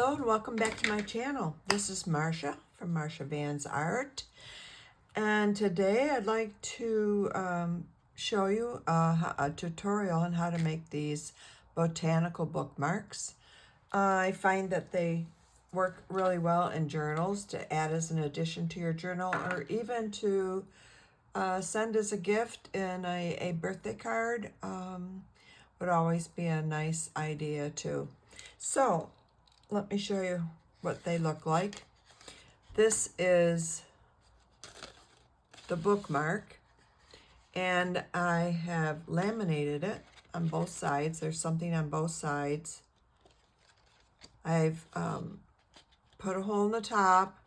Hello and welcome back to my channel. This is Marcia from Marcia Van's Art, and today I'd like to show you a tutorial on how to make these botanical bookmarks. I find that they work really well in journals to add as an addition to your journal, or even to send as a gift in a birthday card. Would always be a nice idea too. So let me show you what they look like. This is the bookmark, and I have laminated it on both sides. There's something on both sides. I've put a hole in the top,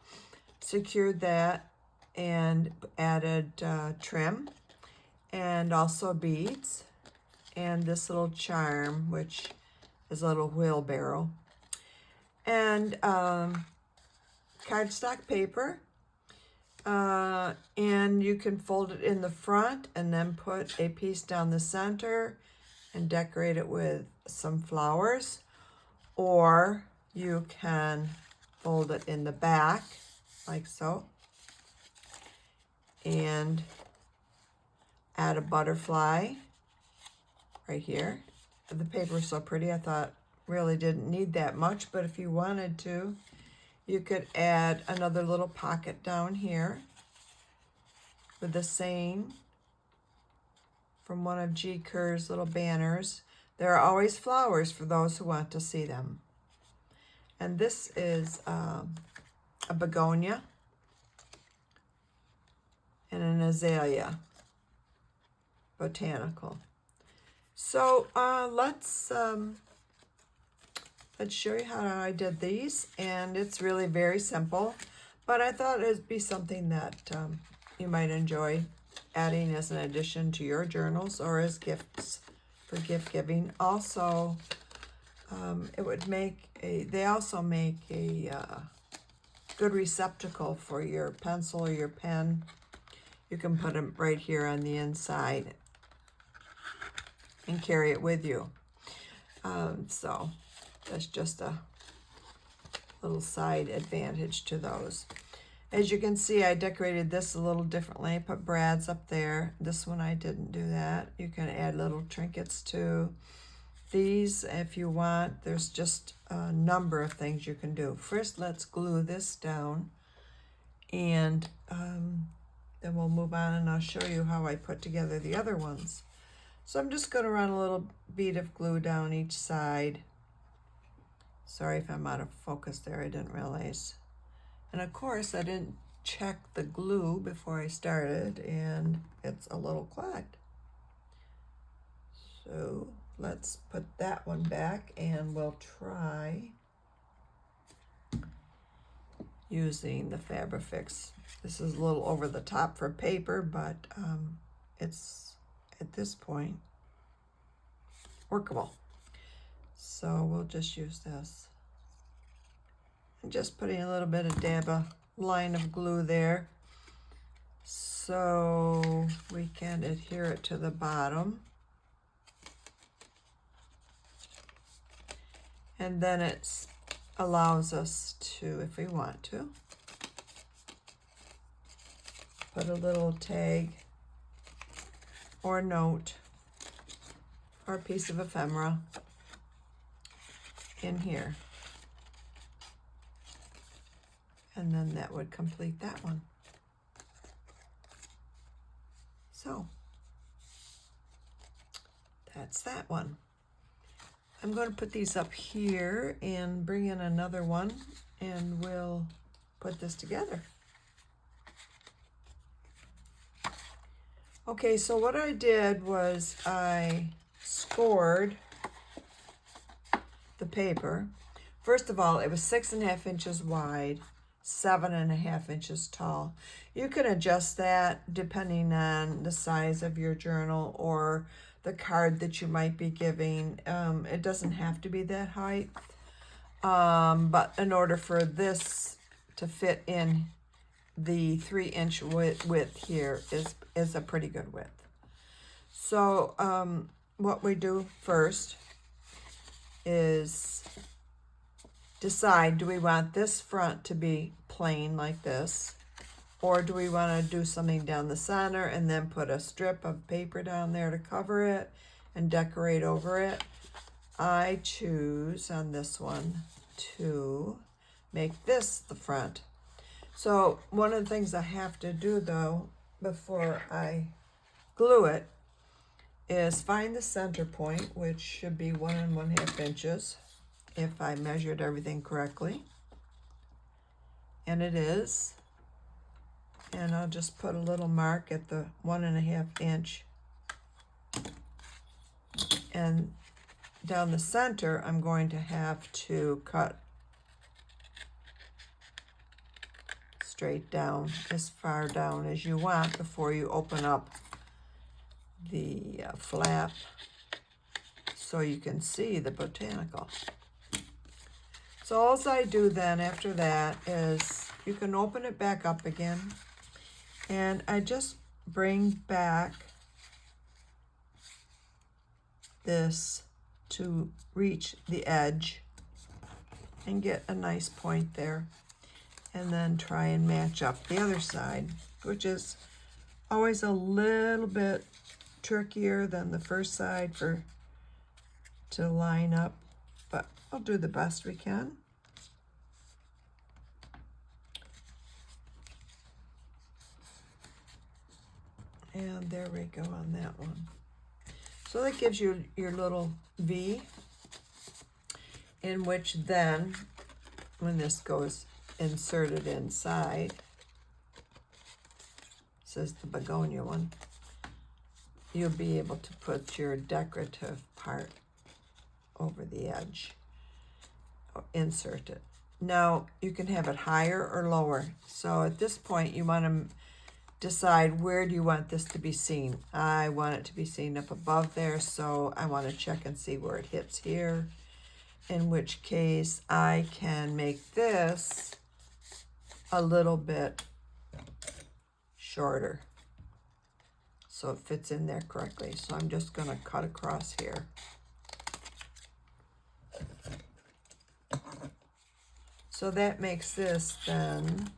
secured that, and added trim, and also beads, and this little charm, which is a little wheelbarrow, and cardstock paper, and you can fold it in the front and then put a piece down the center and decorate it with some flowers, or you can fold it in the back like so and add a butterfly right here. The paper is so pretty, I thought really didn't need that much, but if you wanted to, you could add another little pocket down here with the saying from one of G. Kerr's little banners. There are always flowers for those who want to see them. And this is a begonia and an azalea, botanical. So let's show you how I did these, and it's really very simple, but I thought it'd be something that you might enjoy adding as an addition to your journals or as gifts for gift giving. Also, it would make they also make a good receptacle for your pencil or your pen. You can put them right here on the inside and carry it with you. So that's just a little side advantage to those. As you can see, I decorated this a little differently. I put brads up there. This one I didn't do that. You can add little trinkets to these if you want. There's just a number of things you can do. First, let's glue this down, and then we'll move on and I'll show you how I put together the other ones. So I'm just going to run a little bead of glue down each side. Sorry if I'm out of focus there, I didn't realize. And of course, I didn't check the glue before I started, and it's a little clogged. So let's put that one back, and we'll try using the Fabrifix. This is a little over the top for paper, but it's at this point workable. So we'll just use this. I'm just putting a little bit of line of glue there so we can adhere it to the bottom. And then it allows us to, if we want to, put a little tag or note or a piece of ephemera in here. And then that would complete that one. So that's that one. I'm going to put these up here and bring in another one, and we'll put this together. Okay, so what I did was I scored the paper. First of all, it was 6.5 inches wide, 7.5 inches tall. You can adjust that depending on the size of your journal or the card that you might be giving. It doesn't have to be that height, but in order for this to fit in the 3-inch width here is a pretty good width. So what we do first is decide, do we want this front to be plain like this? Or do we want to do something down the center and then put a strip of paper down there to cover it and decorate over it? I choose on this one to make this the front. So one of the things I have to do though, before I glue it, is find the center point, which should be 1 1/2 inches if I measured everything correctly. And it is. And I'll just put a little mark at the 1 1/2 inch. And down the center, I'm going to have to cut straight down, as far down as you want before you open up the flap so you can see the botanical. So all I do then after that is you can open it back up again, and I just bring back this to reach the edge and get a nice point there, and then try and match up the other side, which is always a little bit trickier than the first side to line up, but I'll do the best we can. And there we go on that one. So that gives you your little V, in which then, when this goes inserted inside, says the begonia one, you'll be able to put your decorative part over the edge, or insert it. Now, you can have it higher or lower. So at this point, you want to decide, where do you want this to be seen? I want it to be seen up above there, so I want to check and see where it hits here, in which case I can make this a little bit shorter so it fits in there correctly. So I'm just going to cut across here. So that makes this then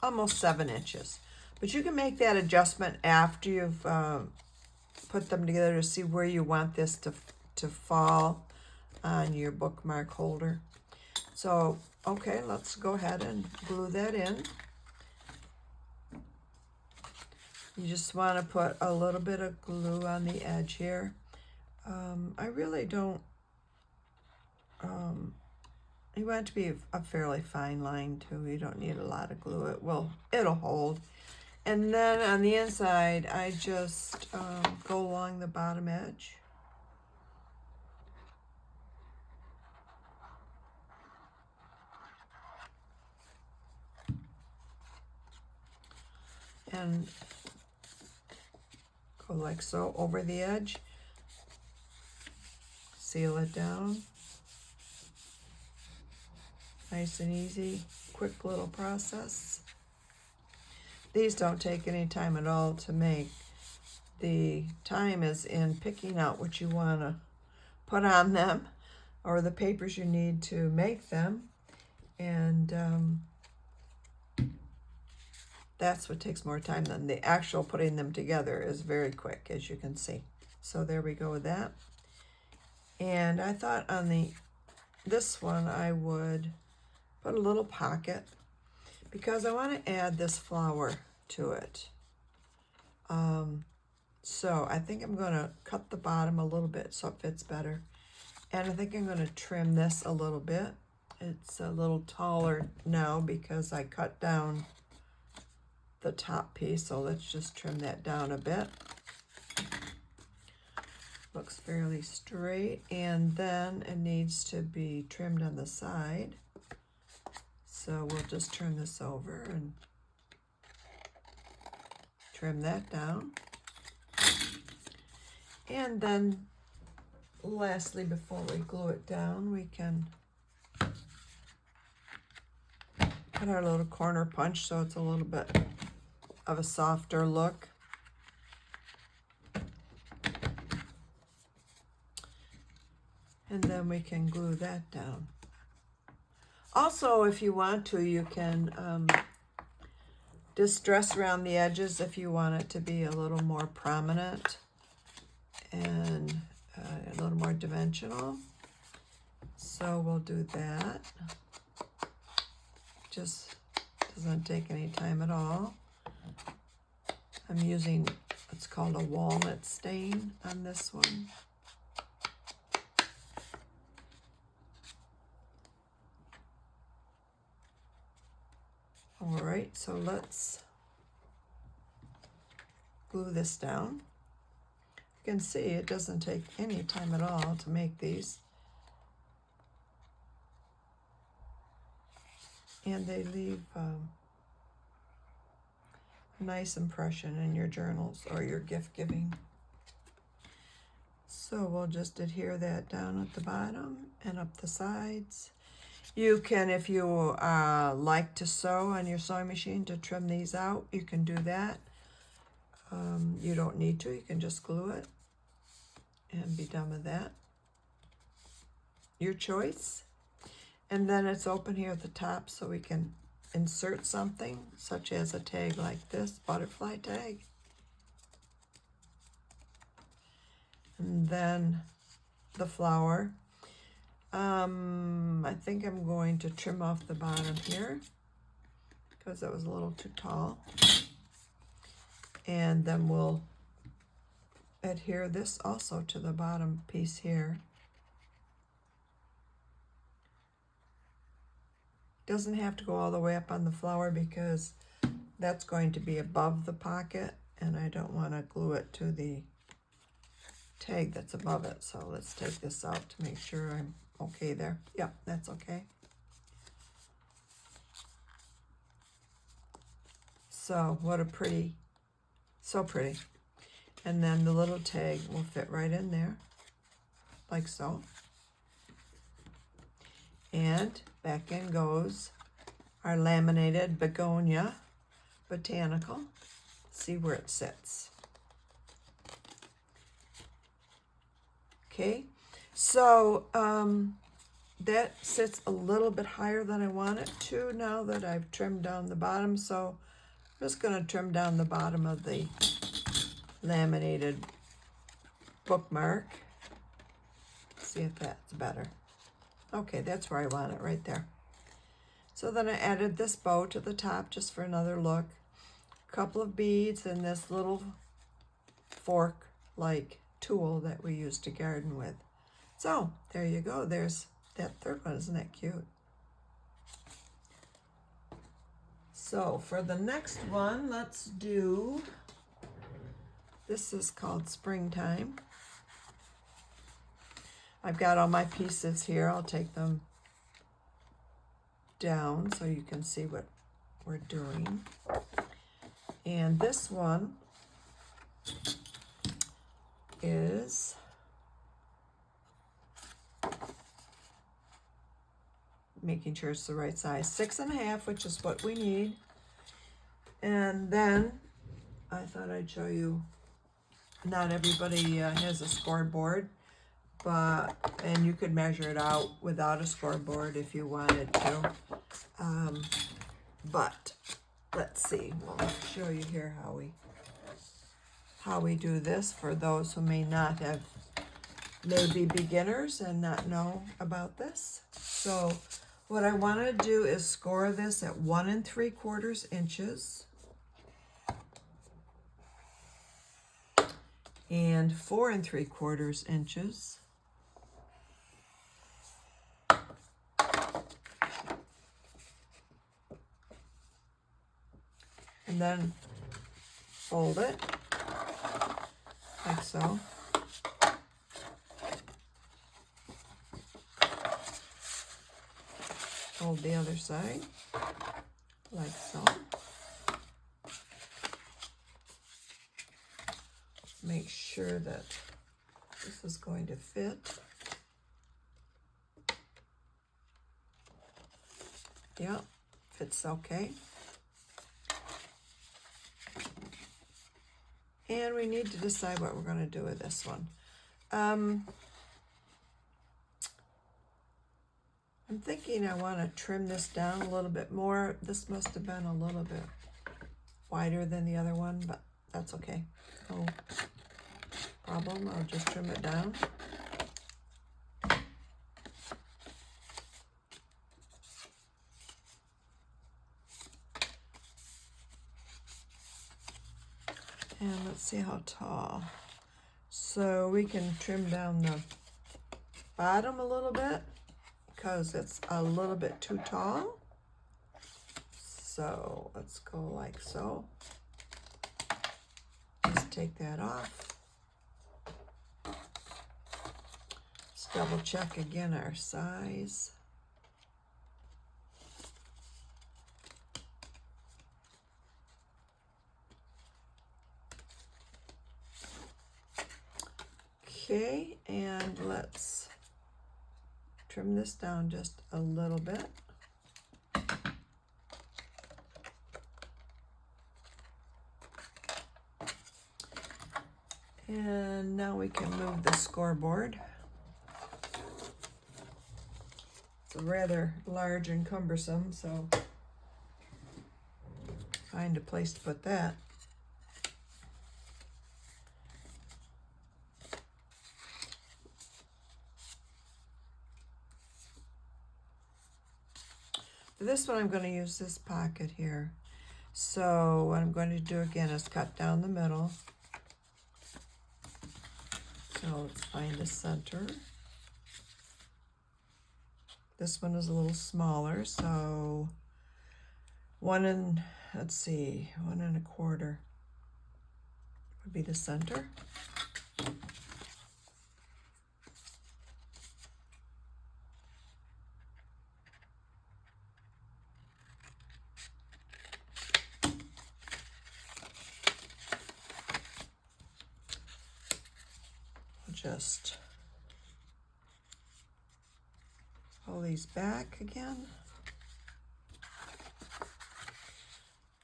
almost 7 inches. But you can make that adjustment after you've put them together to see where you want this to fall on your bookmark holder. So, okay, let's go ahead and glue that in. You just want to put a little bit of glue on the edge here. I really don't, you want it to be a fairly fine line too. You don't need a lot of glue. It'll hold. And then on the inside, I just go along the bottom edge. And go like so over the edge. Seal it down. Nice and easy, quick little process. These don't take any time at all to make. The time is in picking out what you want to put on them, or the papers you need to make them. And that's what takes more time than the actual putting them together. Is very quick, as you can see. So there we go with that. And I thought on this one I would put a little pocket, because I want to add this flower to it. So I think I'm going to cut the bottom a little bit so it fits better. And I think I'm going to trim this a little bit. It's a little taller now because I cut down the top piece. So let's just trim that down a bit. Looks fairly straight. And then it needs to be trimmed on the side. So we'll just turn this over and trim that down. And then lastly, before we glue it down, we can put our little corner punch so it's a little bit of a softer look. And then we can glue that down. Also, if you want to, you can distress around the edges if you want it to be a little more prominent and a little more dimensional. So we'll do that. Just doesn't take any time at all. I'm using what's called a walnut stain on this one. All right, so let's glue this down. You can see it doesn't take any time at all to make these. And they leave a nice impression in your journals or your gift giving. So we'll just adhere that down at the bottom and up the sides. You can, if you like to sew on your sewing machine to trim these out, you can do that. You don't need to, you can just glue it and be done with that. Your choice. And then it's open here at the top so we can insert something, such as a tag like this, butterfly tag. And then the flower. I think I'm going to trim off the bottom here because that was a little too tall. And then we'll adhere this also to the bottom piece here. Doesn't have to go all the way up on the flower because that's going to be above the pocket and I don't want to glue it to the tag that's above it. So let's take this out to make sure I'm okay there. Yep, that's okay. So what a pretty, so pretty. And then the little tag will fit right in there, like so. And back in goes our laminated begonia botanical. See where it sits. Okay, so that sits a little bit higher than I want it to now that I've trimmed down the bottom. So I'm just going to trim down the bottom of the laminated bookmark. See if that's better. Okay, that's where I want it, right there. So then I added this bow to the top just for another look. A couple of beads and this little fork-like tool that we use to garden with. So there you go. There's that third one. Isn't that cute? So for the next one, let's do, this is called Springtime. I've got all my pieces here. I'll take them down so you can see what we're doing. And this one is making sure it's the right size, 6.5, which is what we need. And then I thought I'd show you, not everybody has a scoreboard, and you could measure it out without a scoreboard if you wanted to. But let's see, we'll show you here how we do this for those who may not have, may be beginners and not know about this. So what I want to do is score this at 1 3/4 inches and 4 3/4 inches. And then fold it like so. Fold the other side like so. Make sure that this is going to fit. Yeah, fits okay. And we need to decide what we're going to do with this one. I'm thinking I want to trim this down a little bit more. This must have been a little bit wider than the other one, but that's okay. No problem. I'll just trim it down. And let's see how tall. So we can trim down the bottom a little bit because it's a little bit too tall. So let's go like so. Just take that off. Let's double check again our size. Okay, and let's trim this down just a little bit. And now we can move the scoreboard. It's rather large and cumbersome, so find a place to put that. For this one, I'm going to use this pocket here. So what I'm going to do again is cut down the middle. So let's find the center. This one is a little smaller, so 1 1.25 would be the center. Just pull these back again.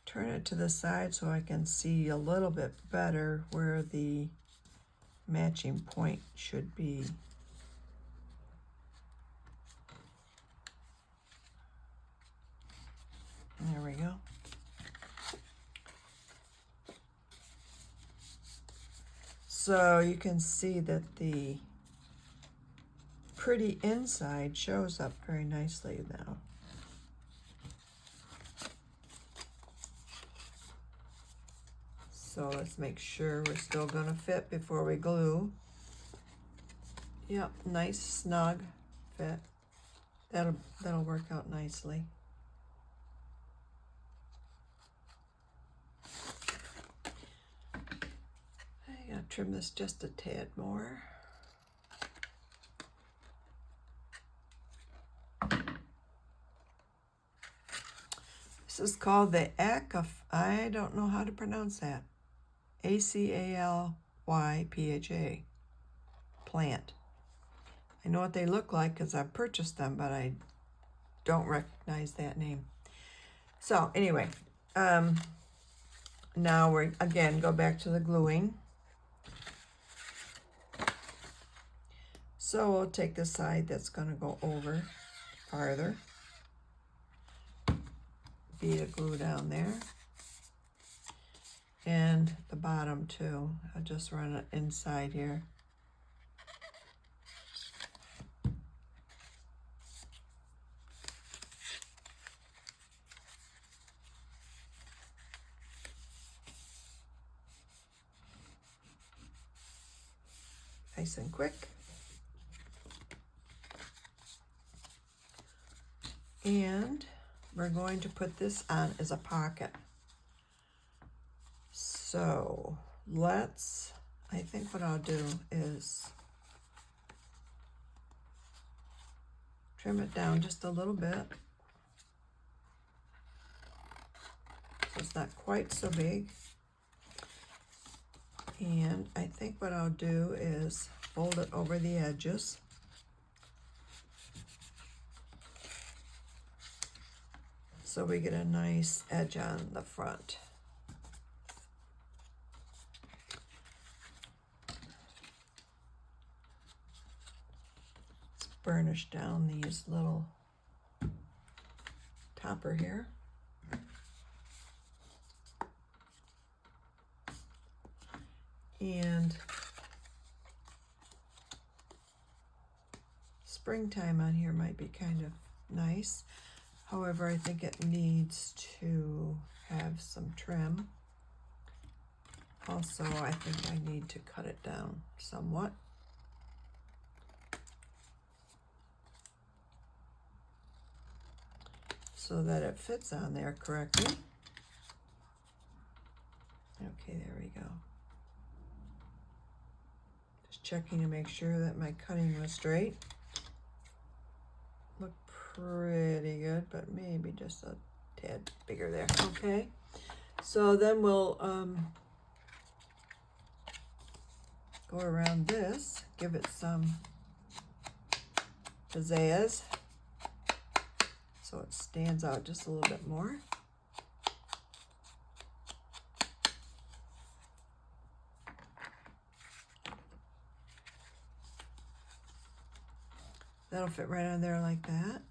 Turn it to the side so I can see a little bit better where the matching point should be. There we go. So you can see that the pretty inside shows up very nicely now. So let's make sure we're still going to fit before we glue. Yep, nice snug fit. That'll work out nicely. I gotta trim this just a tad more. This is called the I don't know how to pronounce that. Acalypha plant. I know what they look like because I've purchased them, but I don't recognize that name. So anyway, now we're again go back to the gluing. So we'll take the side that's going to go over farther. Bead of glue down there. And the bottom too. I'll just run it inside here. Nice and quick. And we're going to put this on as a pocket. So I think what I'll do is trim it down just a little bit. So it's not quite so big. And I think what I'll do is fold it over the edges. So we get a nice edge on the front. Let's burnish down these little topper here. And springtime on here might be kind of nice. However, I think it needs to have some trim. Also, I think I need to cut it down somewhat. So that it fits on there correctly. Okay, there we go. Just checking to make sure that my cutting was straight. Look pretty good, but maybe just a tad bigger there. Okay, so then we'll go around this, give it some pizzazz so it stands out just a little bit more. That'll fit right on there like that.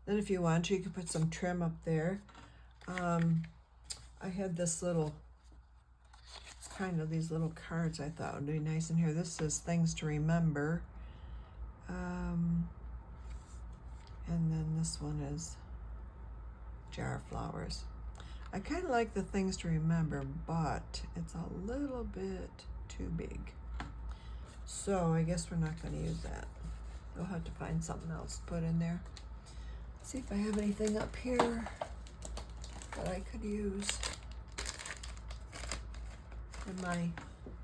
Then if you want to, you can put some trim up there. I had this little, kind of these little cards I thought would be nice in here. This says things to remember. And then this one is jar flowers. I kind of like the things to remember, but it's a little bit too big. So I guess we're not going to use that. We'll have to find something else to put in there. Let's see if I have anything up here that I could use in my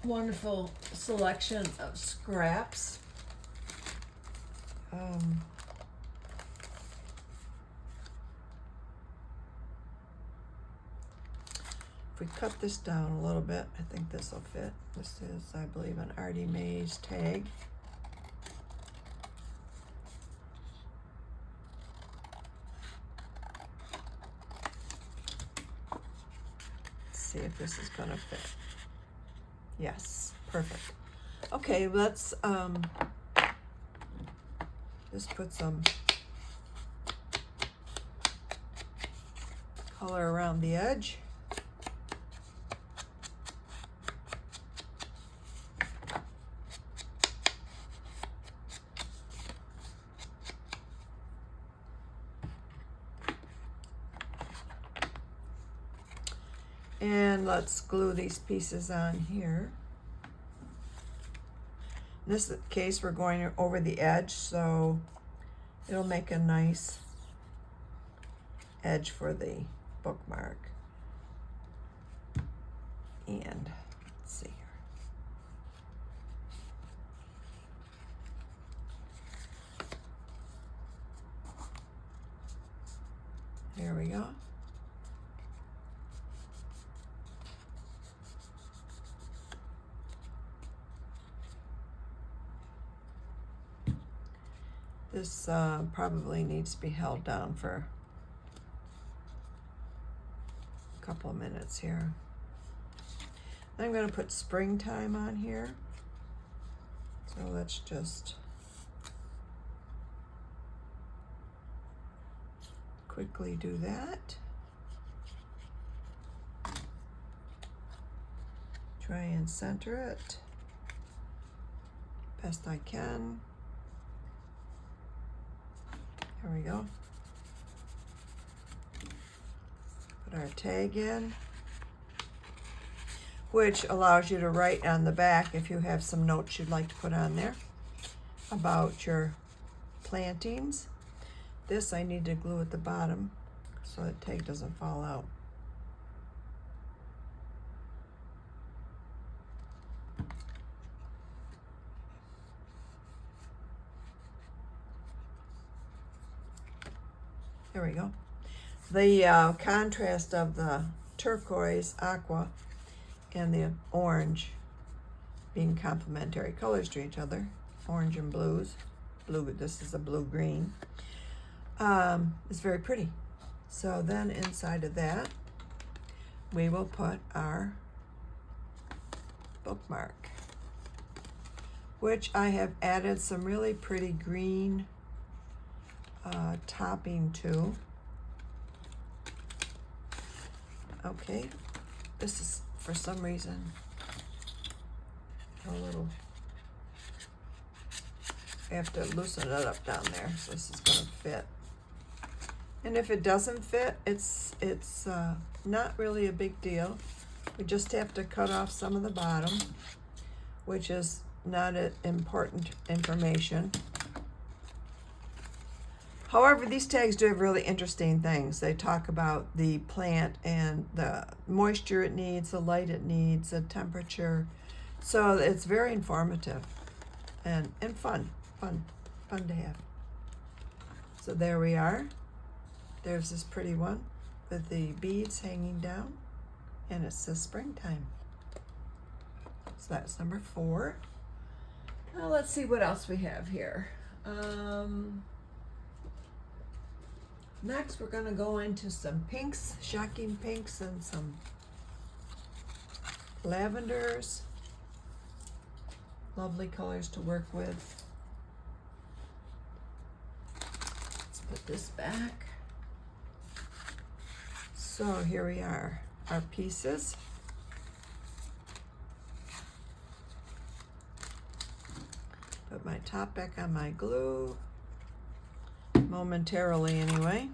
wonderful selection of scraps. If we cut this down a little bit, I think this will fit. This is, I believe, an Artie Mae's tag. Let's see if this is going to fit. Yes, perfect. Okay, let's just put some color around the edge. And let's glue these pieces on here. In this case, we're going over the edge, so it'll make a nice edge for the bookmark. And let's see here. There we go. This probably needs to be held down for a couple of minutes here. I'm going to put springtime on here. So let's just quickly do that. Try and center it best I can. There we go. Put our tag in, which allows you to write on the back if you have some notes you'd like to put on there about your plantings. This I need to glue at the bottom so the tag doesn't fall out. There we go. The contrast of the turquoise, aqua, and the orange being complementary colors to each other, orange and blues, blue, this is a blue-green, is very pretty. So then inside of that, we will put our bookmark, which I have added some really pretty green topping to. Okay, this is for some reason a little, I have to loosen it up down there, so this is gonna fit. And if it doesn't fit, it's not really a big deal. We just have to cut off some of the bottom, which is not important information. However, these tags do have really interesting things. They talk about the plant and the moisture it needs, the light it needs, the temperature. So it's very informative and fun to have. So there we are. There's this pretty one with the beads hanging down, and it says springtime. So that's number 4. Now let's see what else we have here. Next, we're going to go into some pinks, shocking pinks, and some lavenders. Lovely colors to work with. Let's put this back. So here we are, our pieces. Put my top back on my glue, momentarily anyway.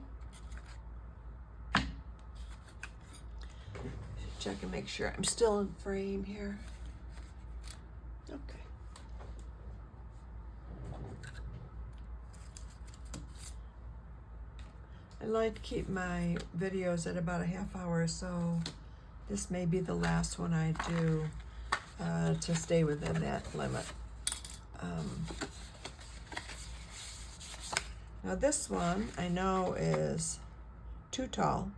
Check and make sure I'm still in frame here. Okay. I like to keep my videos at about a half hour, so this may be the last one I do to stay within that limit. Now this one I know is too tall,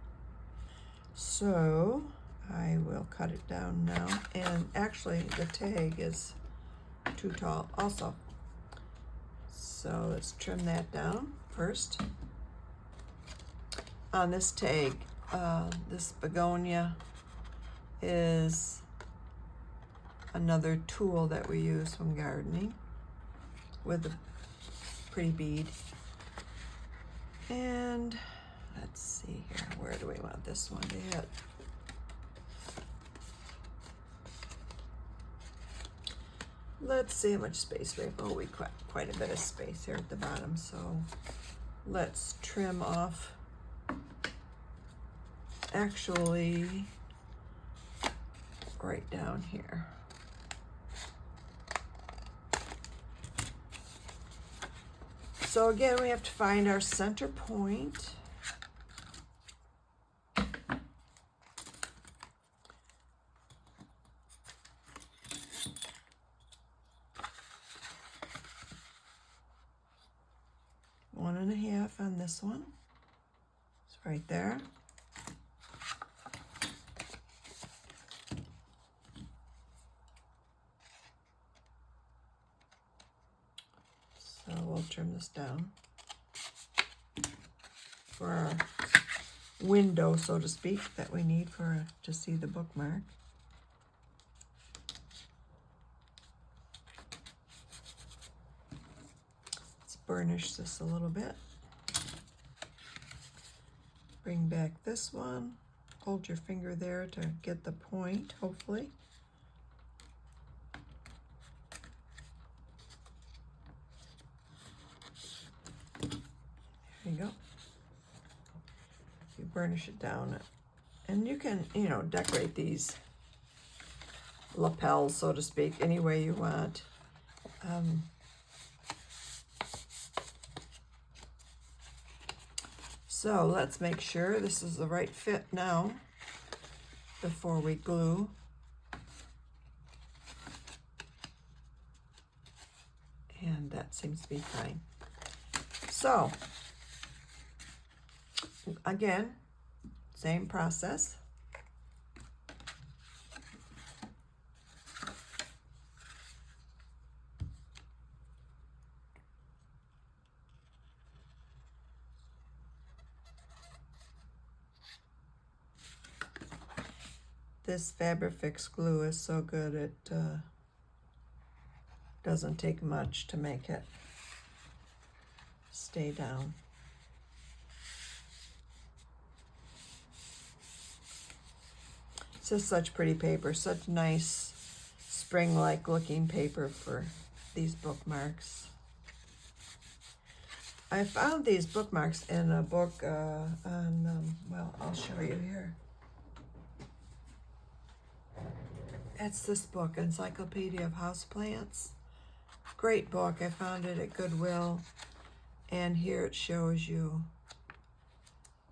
so I will cut it down now. And actually the tag is too tall also. So let's trim that down first. On this tag, this begonia is another tool that we use when gardening with a pretty bead. And let's see here, where do we want this one to hit? Let's see how much space we have. Oh, we quite a bit of space here at the bottom, so let's trim off. Actually, right down here. So again, we have to find our center point. One and a half on this one. It's right there. So we'll trim this down for our window, so to speak, that we need to see the bookmark. Let's burnish this a little bit. Bring back this one. Hold your finger there to get the point, hopefully. There you go. You burnish it down, and you can, decorate these lapels, so to speak, any way you want. So let's make sure this is the right fit now before we glue. And that seems to be fine. So, again, same process. This Fabrifix glue is so good, it doesn't take much to make it stay down. It's just such pretty paper, such nice spring-like looking paper for these bookmarks. I found these bookmarks in a book well, I'll show you here. It's this book, Encyclopedia of Houseplants. Great book. I found it at Goodwill. And here it shows you.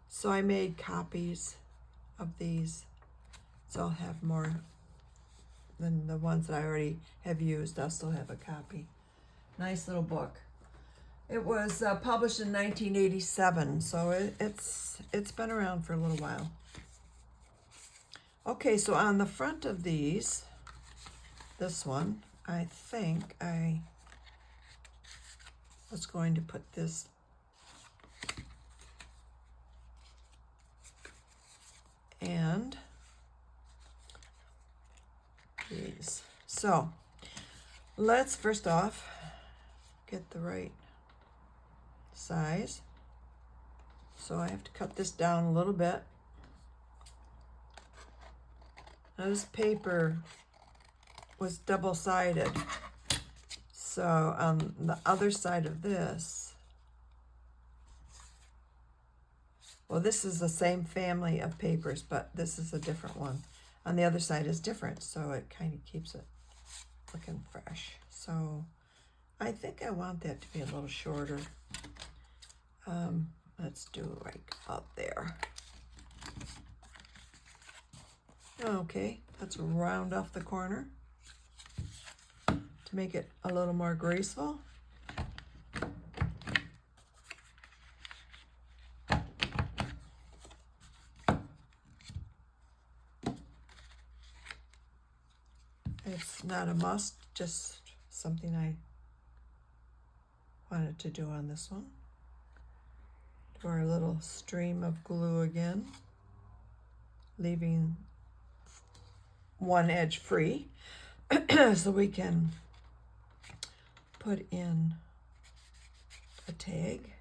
So I made copies of these. So I'll have more than the ones that I already have used. I'll still have a copy. Nice little book. It was published in 1987, so it's been around for a little while. Okay, so on the front of these, this one, I think I was going to put this and these. So let's first off get the right size. So I have to cut this down a little bit. Now this paper was double-sided. So on the other side of this, well, this is the same family of papers, but this is a different one. On the other side is different, so it kind of keeps it looking fresh. So I think I want that to be a little shorter. Let's do like out there. Okay, let's round off the corner to make it a little more graceful. It's not a must, just something I wanted to do on this one. Do our little stream of glue again, leaving one edge free so we can put in a tag.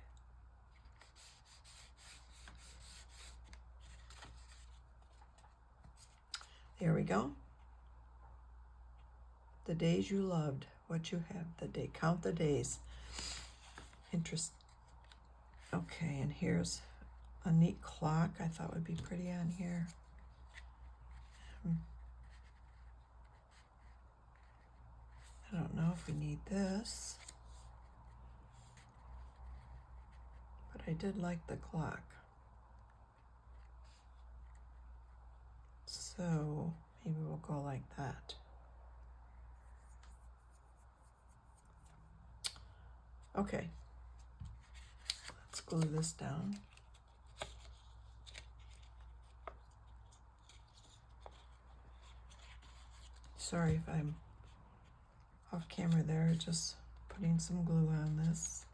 There we go. The days you loved, what you have, the day, count the days. Okay, and here's a neat clock I thought would be pretty on here. I don't know if we need this, but I did like the clock. So maybe we'll go like that. Okay, let's glue this down. Sorry if I'm off camera there, just putting some glue on this.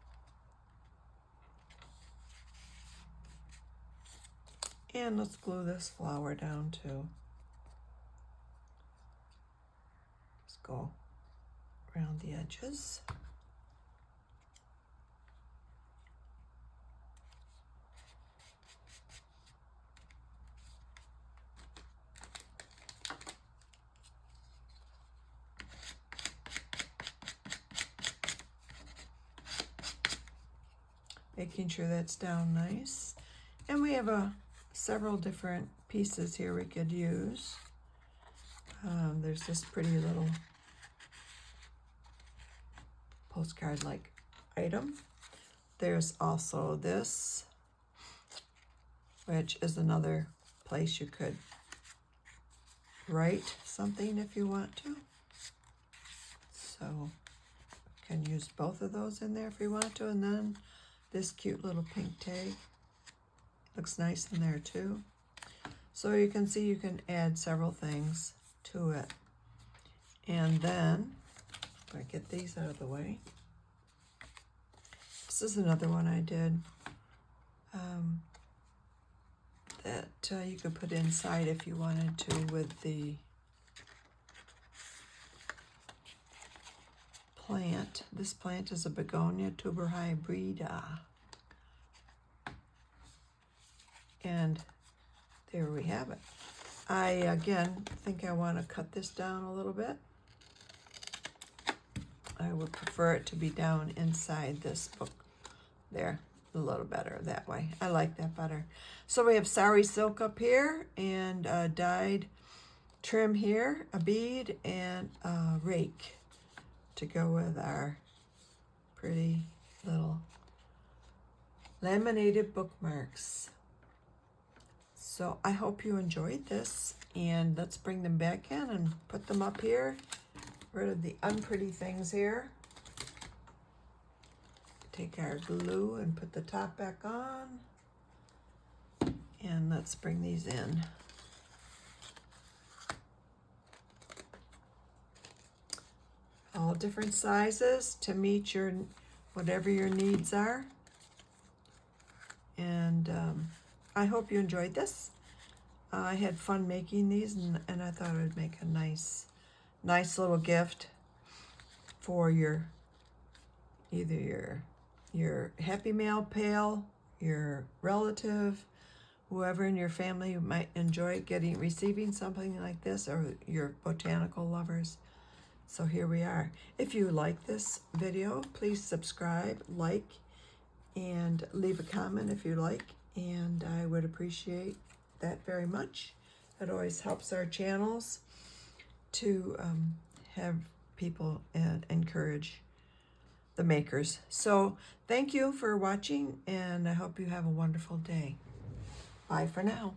And let's glue this flower down too. Just go around the edges. Making sure that's down nice. And we have several different pieces here we could use. There's this pretty little postcard-like item. There's also this, which is another place you could write something if you want to. So you can use both of those in there if you want to. And then this cute little pink tag looks nice in there too. So you can see you can add several things to it. And then, if I get these out of the way, this is another one I did that you could put inside if you wanted to with the plant. This plant is a begonia tuber hybrida. And there we have it. again, think I want to cut this down a little bit. I would prefer it to be down inside this book there, a little better that way. I like that better. So we have sari silk up here and a dyed trim here, a bead, and a rake to go with our pretty little laminated bookmarks. So I hope you enjoyed this, and let's bring them back in and put them up here. Rid of the unpretty things here. Take our glue and put the top back on. And let's bring these in. All different sizes to meet your whatever your needs are. And I hope you enjoyed this. I had fun making these, and I thought it would make a nice little gift for either your Happy Mail pal, your relative, whoever in your family might enjoy receiving something like this, or your botanical lovers. So here we are. If you like this video, please subscribe, like, and leave a comment if you like, and I would appreciate that very much. It always helps our channels to have people and encourage the makers. So thank you for watching, and I hope you have a wonderful day. Bye for now.